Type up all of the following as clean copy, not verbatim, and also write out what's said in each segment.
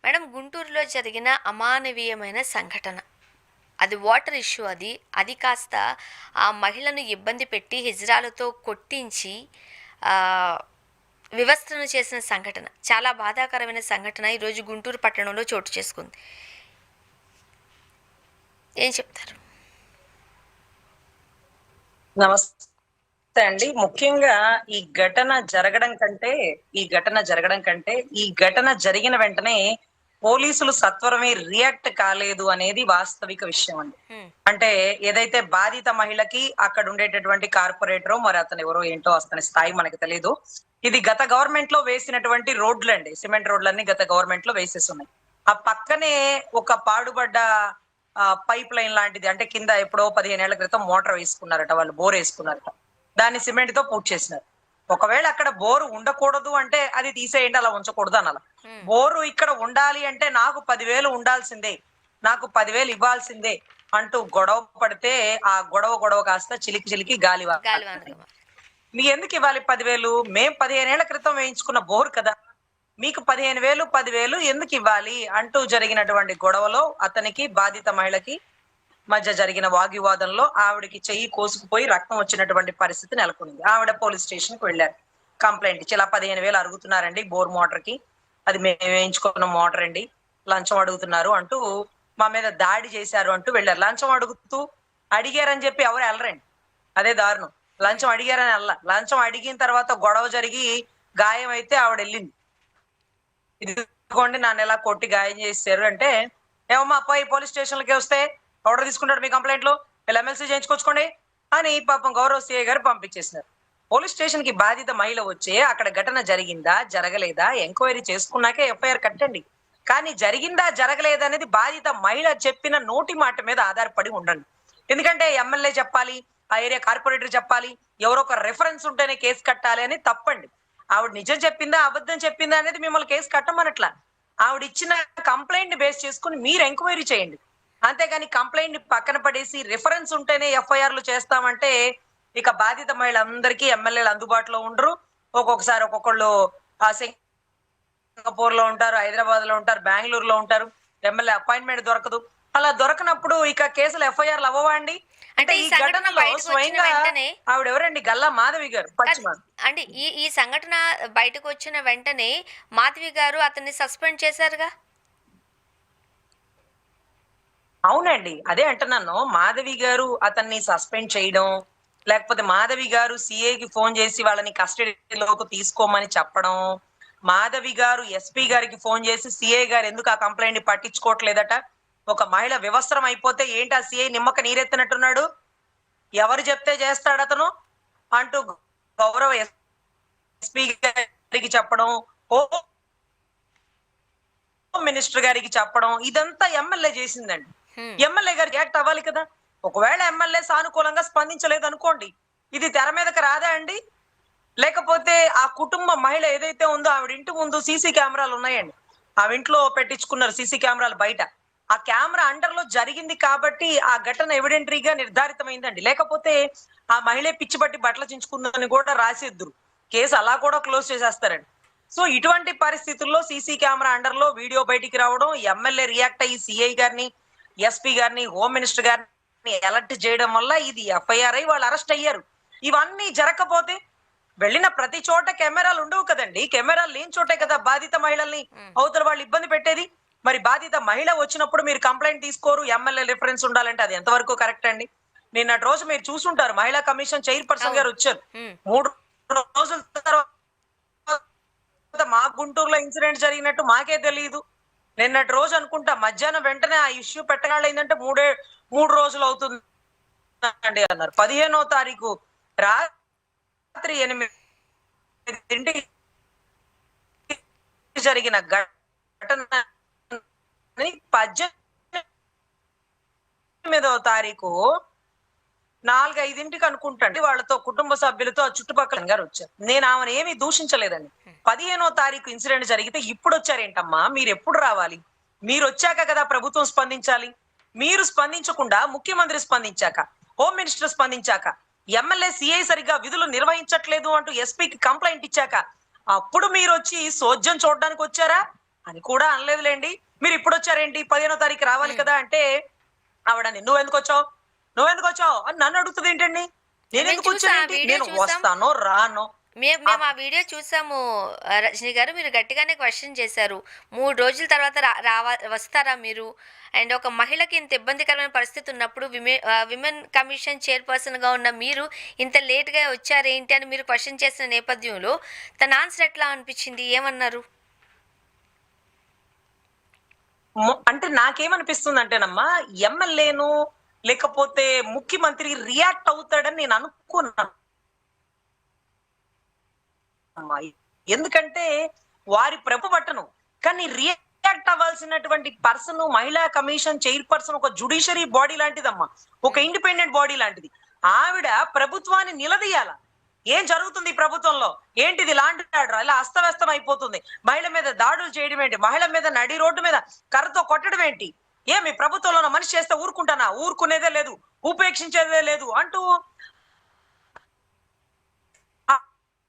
Madam, గుంటూరులో జరిగిన అమానవీయమైన సంఘటన. అది వాటర్ ఇష్యూ అది. అది కాస్త ఆ మహిళను ఇబ్బంది పెట్టి హిజ్రాలతో కొట్టించి వివస్త్రను చేసిన సంఘటన. చాలా బాధాకరమైన సంఘటన ఈరోజు గుంటూరు పట్టణంలో చోటు చేసుకుంది. ఏం చెప్తారు? నమస్తే అండి. ముఖ్యంగా ఈ ఘటన జరగడం కంటే ఈ ఘటన జరిగిన వెంటనే పోలీసులు సత్వరమే రియాక్ట్ కాలేదు అనేది వాస్తవిక విషయం అండి. అంటే ఏదైతే బాధిత మహిళకి అక్కడ ఉండేటటువంటి కార్పొరేటరో మరి అతను ఎవరో ఏంటో అతని స్థాయి మనకు తెలియదు. ఇది గత గవర్నమెంట్ లో వేసినటువంటి రోడ్లు అండి. సిమెంట్ రోడ్లన్నీ గత గవర్నమెంట్ లో వేసేసి ఉన్నాయి. ఆ పక్కనే ఒక పాడుబడ్డ పైప్ లైన్ లాంటిది, అంటే కింద ఎప్పుడో 15 ఏళ్ల క్రితం మోటార్ వేసుకున్నారట, వాళ్ళు బోర్ వేసుకున్నారట. దాన్ని సిమెంట్ తో పూర్తి చేసినారు. ఒకవేళ అక్కడ బోరు ఉండకూడదు అంటే అది తీసేయండి, అలా ఉంచకూడదు అనాల. బోరు ఇక్కడ ఉండాలి అంటే నాకు 10,000 ఉండాల్సిందే, నాకు 10,000 ఇవ్వాల్సిందే అంటూ గొడవ పడితే ఆ గొడవ కాస్త చిలికి గాలి మీ ఎందుకు ఇవ్వాలి 10,000? మేం 15 ఏళ్ల క్రితం వేయించుకున్న బోర్ కదా, మీకు 15,000 10,000 ఎందుకు ఇవ్వాలి అంటూ జరిగినటువంటి గొడవలో అతనికి బాధిత మహిళకి మధ్య జరిగిన వాగ్వివాదంలో ఆవిడకి చెయ్యి కోసుకుపోయి రక్తం వచ్చినటువంటి పరిస్థితి నెలకొంది. ఆవిడ పోలీస్ స్టేషన్ కు వెళ్ళారు, కంప్లైంట్ ఇచ్చి ఇలా 15,000 అడుగుతున్నారండి బోర్ మోటార్ కి, అది మేము వేయించుకున్న మోటార్ అండి, లంచం అడుగుతున్నారు అంటూ మా మీద దాడి చేశారు అంటూ వెళ్ళారు. లంచం అడిగారని చెప్పి ఎవరు వెళ్ళరండి, అదే దారుణం. లంచం అడిగారని లంచం అడిగిన తర్వాత గొడవ జరిగి గాయం అయితే ఆవిడ వెళ్ళింది. ఇదిగోండి నన్ను ఎలా కొట్టి గాయం చేశారు అంటే, ఏమమ్మా అబ్బాయి పోలీస్ స్టేషన్లకి వస్తే ఆర్డర్ తీసుకుంటాడు మీ కంప్లైంట్ లో, వీళ్ళు ఎమ్మెల్సీ చేయించుకొచ్చుకోండి అని పాపం గౌరవ సిఐ గారు పంపించేసినారు. పోలీస్ స్టేషన్ కి బాధిత మహిళ వచ్చే అక్కడ ఘటన జరిగిందా జరగలేదా ఎంక్వైరీ చేసుకున్నాకే ఎఫ్ఐఆర్ కట్టండి. కానీ జరిగిందా జరగలేదా అనేది బాధిత మహిళ చెప్పిన నోటి మాట మీద ఆధారపడి ఉండండి. ఎందుకంటే ఎమ్మెల్యే చెప్పాలి, ఆ ఏరియా కార్పొరేటర్ చెప్పాలి, ఎవరో ఒక రెఫరెన్స్ ఉంటేనే కేసు కట్టాలి అని తప్పండి. ఆవిడ నిజం చెప్పిందా అబద్ధం చెప్పిందా అనేది మిమ్మల్ని కేసు కట్టమనట్లా. ఆవిడ ఇచ్చిన కంప్లైంట్ ని బేస్ చేసుకుని మీరు ఎంక్వైరీ చేయండి. అంతేగాని కంప్లైంట్ ని పక్కన పడేసి రిఫరెన్స్ ఉంటేనే ఎఫ్ఐఆర్లు చేస్తామంటే ఇక బాధిత మహిళలందరికీ ఎమ్మెల్యేలు అందుబాటులో ఉండరు. ఒక్కొక్కసారి ఒక్కొక్కళ్ళు సింగపూర్ లో ఉంటారు, హైదరాబాద్ లో ఉంటారు, బెంగళూరులో ఉంటారు, ఎమ్మెల్యే అపాయింట్మెంట్ దొరకదు. అలా దొరకనప్పుడు ఇక కేసులు ఎఫ్ఐఆర్లు అవ్వవా అండి? అంటే ఈ ఘటనలో స్వయంగా ఆవిడ ఎవరండి, గల్లా మాధవి గారు అంటే ఈ సంఘటన బయటకు వచ్చిన వెంటనే మాధవి గారు అతన్ని సస్పెండ్ చేశారుగా. అవునండి, అదే అంటున్నాను. మాధవి గారు అతన్ని సస్పెండ్ చేయడం, లేకపోతే మాధవి గారు సిఐకి ఫోన్ చేసి వాళ్ళని కస్టడీలోకి తీసుకోమని చెప్పడం, మాధవి గారు ఎస్పీ గారికి ఫోన్ చేసి సిఐ గారు ఎందుకు ఆ కంప్లైంట్ పట్టించుకోవట్లేదట, ఒక మహిళ వివస్త్రం అయిపోతే ఏంటి ఆ సిఐ నిమ్మక నీరెత్తినట్టున్నాడు, ఎవరు చెప్తే చేస్తాడు అతను అంటూ గౌరవ ఎస్పీ గారికి చెప్పడం, హోమ్ మినిస్టర్ గారికి చెప్పడం, ఇదంతా ఎమ్మెల్యే చేసిందండి. ఎమ్మెల్యే గారికి యాక్ట్ అవ్వాలి కదా. ఒకవేళ ఎమ్మెల్యే సానుకూలంగా స్పందించలేదు అనుకోండి, ఇది తెర మీదకి రాదా అండి? లేకపోతే ఆ కుటుంబ మహిళ ఏదైతే ఉందో ఆవిడ ఇంటి ముందు సీసీ కెమెరాలు ఉన్నాయండి, ఆ ఇంట్లో పెట్టించుకున్నారు సీసీ కెమెరాలు బయట. ఆ కెమెరా అండర్ లో జరిగింది కాబట్టి ఆ ఘటన ఎవిడెంటరీగా నిర్ధారితమైందండి. లేకపోతే ఆ మహిళ పిచ్చి పట్టి బట్టలు చించుకుందని కూడా రాసేద్దురు, కేసు అలా కూడా క్లోజ్ చేసేస్తారండి. సో ఇటువంటి పరిస్థితుల్లో సీసీ కెమెరా అండర్ లో వీడియో బయటికి రావడం, ఎమ్మెల్యే రియాక్ట్ అయ్యి సిఐ గారిని, ఎస్పీ గారిని, హోమ్ మినిస్టర్ గారిని అలర్ట్ చేయడం వల్ల ఇది ఎఫ్ఐఆర్ అయి వాళ్ళు అరెస్ట్ అయ్యారు. ఇవన్నీ జరగకపోతే వెళ్ళిన ప్రతి చోట కెమెరాలు ఉండవు కదండి, కెమెరాలు లేని చోటే కదా బాధిత మహిళల్ని అవతల వాళ్ళు ఇబ్బంది పెట్టేది. మరి బాధిత మహిళ వచ్చినప్పుడు మీరు కంప్లైంట్ తీసుకోరు, ఎమ్మెల్యే రిఫరెన్స్ ఉండాలంటే అది ఎంతవరకు కరెక్ట్ అండి? నిన్నటి రోజు మీరు చూసుంటారు, మహిళా కమిషన్ చైర్పర్సన్ గారు వచ్చారు. 3 రోజుల తర్వాత మా గుంటూరులో ఇన్సిడెంట్ జరిగినట్టు మాకే తెలియదు. నిన్నటి రోజు అనుకుంటా మధ్యాహ్నం వెంటనే ఆ ఇష్యూ పెట్టగాళ్ళు ఏంటంటే 3 రోజులు అవుతుందండి అన్నారు. 15వ తారీఖు రాత్రి 8 జరిగిన ఘటన 18వ తారీఖు 4-5 అనుకుంటండి వాళ్ళతో కుటుంబ సభ్యులతో చుట్టుపక్కల గారు వచ్చారు. నేను ఆమెను ఏమీ దూషించలేదండి. 15వ తారీఖు ఇన్సిడెంట్ జరిగితే ఇప్పుడు వచ్చారేంటమ్మా, మీరు ఎప్పుడు రావాలి? మీరు వచ్చాక కదా ప్రభుత్వం స్పందించాలి. మీరు స్పందించకుండా ముఖ్యమంత్రి స్పందించాక, హోమ్ మినిస్టర్ స్పందించాక, ఎమ్మెల్యే సిఐ సరిగ్గా విధులు నిర్వహించట్లేదు అంటూ ఎస్పీకి కంప్లైంట్ ఇచ్చాక అప్పుడు మీరు వచ్చి సోద్యం చూడడానికి వచ్చారా? అని కూడా అనలేదులేండి. మీరు ఇప్పుడు వచ్చారేంటి 15వ తారీఖు రావాలి కదా అంటే ఆవిడని నువ్వెందుకు వచ్చావు అని నన్ను అడుగుతుంది ఏంటండి? నేను మేము ఎందుకు చూసాం, ఆ వచ్చానేంటి? వీడియో నేను చూసాం. వస్తానో రానో మేము ఆ వీడియో చూసాము. రజనీ గారు, మీరు గట్టిగానే క్వశ్చన్ చేశారు. 3 రోజుల తర్వాత వస్తారా మీరు? అండ్ ఒక మహిళకి ఇంత ఇబ్బందికరమైన పరిస్థితి ఉన్నప్పుడు విమెన్ కమిషన్ చైర్పర్సన్గా ఉన్న మీరు ఇంత లేట్గా వచ్చారేంటి అని మీరు క్వశ్చన్ చేసిన నేపథ్యంలో తన ఆన్సర్ ఎట్లా అనిపించింది? ఏమన్నారు? అంటే నాకేమనిపిస్తుంది అంటేనమ్మా, ఎమ్మెల్యేను లేకపోతే ముఖ్యమంత్రి రియాక్ట్ అవుతాడని నేను అనుకున్నాను. ఎందుకంటే వారి ప్రభు పట్టను, కానీ రియాక్ట్ అవ్వాల్సినటువంటి పర్సన్ మహిళా కమిషన్ చైర్పర్సన్ ఒక జుడిషియరీ బాడీ లాంటిదమ్మా, ఒక ఇండిపెండెంట్ బాడీ లాంటిది. ఆవిడ ప్రభుత్వాన్ని నిలదీయాల. ఏం జరుగుతుంది ఈ ప్రభుత్వంలో? ఏంటిది లాంటి ఆర్డర్? ఇలా అస్తవ్యస్తం అయిపోతుంది. మహిళ మీద దాడులు చేయడం ఏంటి? మహిళ మీద నడి రోడ్డు మీద కర్రతో కొట్టడం ఏంటి? ఏమి ప్రభుత్వంలో ఉన్న మనిషి చేస్తే ఊరుకుంటానా? ఊరుకునేదే లేదు, ఉపేక్షించేదే లేదు అంటూ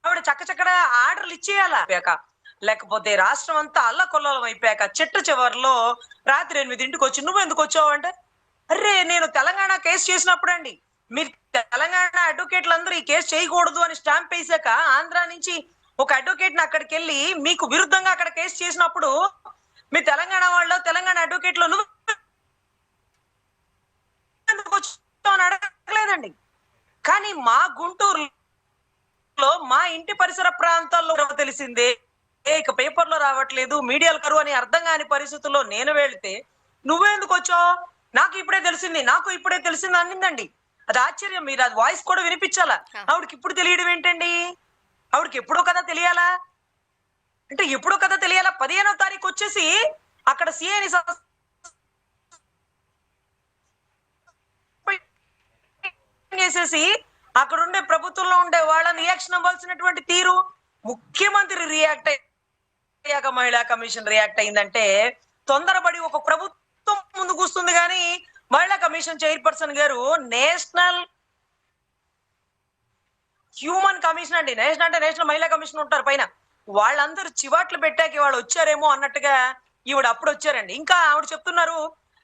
ఆవిడ చక్కచక్కడ ఆర్డర్లు ఇచ్చేయాల. లేకపోతే రాష్ట్రం అంతా అల్లకొల్లోలం అయిపోయాక చిట్ట చివరిలో రాత్రి 8ంటికి వచ్చి నువ్వు ఎందుకు వచ్చావు అంటే, అరే నేను తెలంగాణ కేసు చేసినప్పుడు అండి, మీరు తెలంగాణ అడ్వకేట్లు అందరూ ఈ కేసు చేయకూడదు అని స్టాంప్ వేసాక ఆంధ్ర నుంచి ఒక అడ్వకేట్ ని అక్కడికి వెళ్ళి మీకు విరుద్ధంగా అక్కడ కేసు చేసినప్పుడు మీ తెలంగాణ వాళ్ళు తెలంగాణ అడ్వకేట్లు నువ్వు ఎందుకు వచ్చావు అని అడగలేదండి. కానీ మా గుంటూరు మా ఇంటి పరిసర ప్రాంతాల్లో తెలిసిందే, ఇక పేపర్లో రావట్లేదు, మీడియాలు కరువు అని అర్థం కాని పరిస్థితుల్లో నేను వెళ్తే నువ్వెందుకు వచ్చావు, నాకు ఇప్పుడే తెలిసింది అనిందండి. అది ఆశ్చర్యం. మీరు అది వాయిస్ కూడా వినిపించాలా? ఆవిడకి ఇప్పుడు తెలియడం ఏంటండి? ఆవిడకి ఎప్పుడో కదా తెలియాలా? అంటే ఎప్పుడో కదా తెలియాలా? 15వ తారీఖు వచ్చేసి అక్కడ సిఐని చేసేసి అక్కడ ఉండే ప్రభుత్వంలో ఉండే వాళ్ళని రియాక్షన్ అవ్వాల్సినటువంటి తీరు, ముఖ్యమంత్రి రియాక్ట్ అయ్యాక మహిళా కమిషన్ రియాక్ట్ అయిందంటే తొందరపడి ఒక ప్రభుత్వం ముందుకు వస్తుంది. కానీ మహిళా కమిషన్ చైర్పర్సన్ గారు నేషనల్ హ్యూమన్ కమిషన్ అండి, నేషనల్ అంటే నేషనల్ మహిళా కమిషన్ ఉంటారు పైన, వాళ్ళందరూ చివాట్లు పెట్టాక వాళ్ళు వచ్చారేమో అన్నట్టుగా ఈవిడ అప్పుడు వచ్చారండి. ఇంకా ఆవిడ చెప్తున్నారు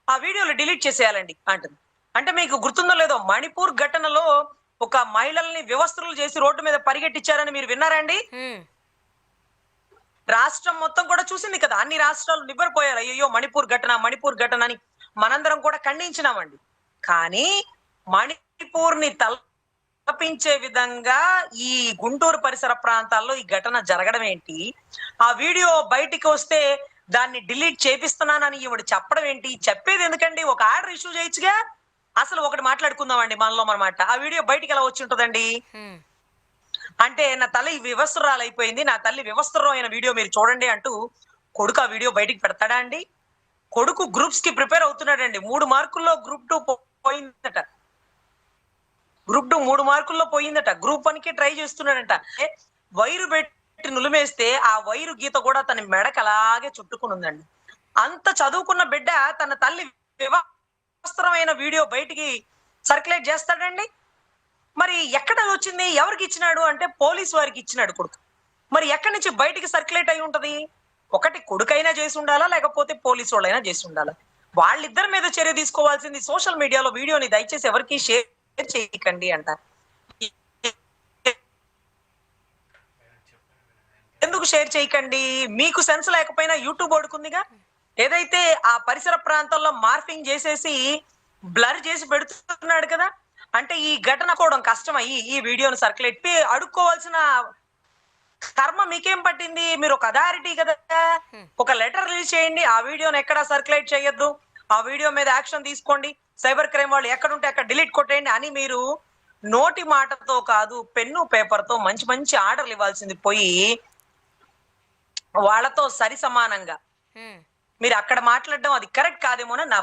ఆ వీడియోలు డిలీట్ చేసేయాలండి అంటుంది. అంటే మీకు గుర్తుందో లేదో, మణిపూర్ ఘటనలో ఒక మహిళల్ని వ్యవస్థలు చేసి రోడ్డు మీద పరిగెట్టించారని మీరు విన్నారండి? రాష్ట్రం మొత్తం కూడా చూసింది కదా, అన్ని రాష్ట్రాలు నివ్వెరపోయారు. అయ్యో మణిపూర్ ఘటన అని మనందరం కూడా ఖండించినామండి. కానీ మణిపూర్ ని తలపించే విధంగా ఈ గుంటూరు పరిసర ప్రాంతాల్లో ఈ ఘటన జరగడం ఏంటి? ఆ వీడియో బయటికి వస్తే దాన్ని డిలీట్ చేపిస్తున్నానని ఈవిడ చెప్పడం ఏంటి? చెప్పేది ఎందుకండి? ఒక ఆర్డర్ ఇష్యూ చేయొచ్చుగా. అసలు ఒకటి మాట్లాడుకుందామండి మనలో మనమాట, ఆ వీడియో బయటికి ఎలా వచ్చి ఉంటదండి? అంటే నా తల్లి వివస్త్రాలైపోయింది, నా తల్లి వివస్త్రం అయిన వీడియో మీరు చూడండి అంటూ కొడుకు ఆ వీడియో బయటికి పెడతాడా అండి? కొడుకు గ్రూప్స్ కి ప్రిపేర్ అవుతున్నాడండి. 3 మార్కుల్లో గ్రూప్ 2 పోయిందట. గ్రూప్ 2 3 మార్కుల్లో పోయిందట. గ్రూప్ 1 కి ట్రై చేస్తున్నాడంట. వైరు పెట్టి నులిమేస్తే ఆ వైరు గీత కూడా తన మెడకు అలాగే చుట్టుకుని ఉందండి. అంత చదువుకున్న బిడ్డ తన తల్లి వివస్త్రమైన వీడియో బయటికి సర్క్యులేట్ చేస్తాడండి? మరి ఎక్కడ వచ్చింది, ఎవరికి ఇచ్చినాడు అంటే పోలీసు వారికి ఇచ్చినాడు కొడుకు. మరి ఎక్కడి నుంచి బయటికి సర్క్యులేట్ అయి ఉంటది? ఒకటి కొడుకైనా చేసి ఉండాలా, లేకపోతే పోలీసు వాళ్ళైనా చేసి ఉండాలా. వాళ్ళిద్దరి మీద చర్య తీసుకోవాల్సింది. సోషల్ మీడియాలో వీడియోని దయచేసి ఎవరికి షేర్ చేయకండి అంట. ఎందుకు షేర్ చేయకండి? మీకు సెన్స్ లేకపోయినా యూట్యూబ్ ఓడుకుందిగా. ఏదైతే ఆ పరిసర ప్రాంతాల్లో మార్ఫింగ్ చేసేసి బ్లర్ చేసి పెడుతున్నాడు కదా, అంటే ఈ ఘటన కూడా కష్టమయ్యి ఈ వీడియోను సర్క్యులేట్ అడుక్కోవాల్సిన కర్మ మీకేం పట్టింది? మీరు ఒక అథారిటీ కదా, ఒక లెటర్ రిలీజ్ చేయండి, ఆ వీడియోని ఎక్కడా సర్క్యులేట్ చేయొద్దు, ఆ వీడియో మీద యాక్షన్ తీసుకోండి, సైబర్ క్రైమ్ వాళ్ళు ఎక్కడుంటే అక్కడ డిలీట్ కొట్టేయండి అని మీరు నోటి మాటతో కాదు, పెన్ను పేపర్తో మంచి మంచి ఆర్డర్లు ఇవ్వాల్సింది పోయి వాళ్ళతో సరి సమానంగా మీరు అక్కడ మాట్లాడడం అది కరెక్ట్ కాదేమో నా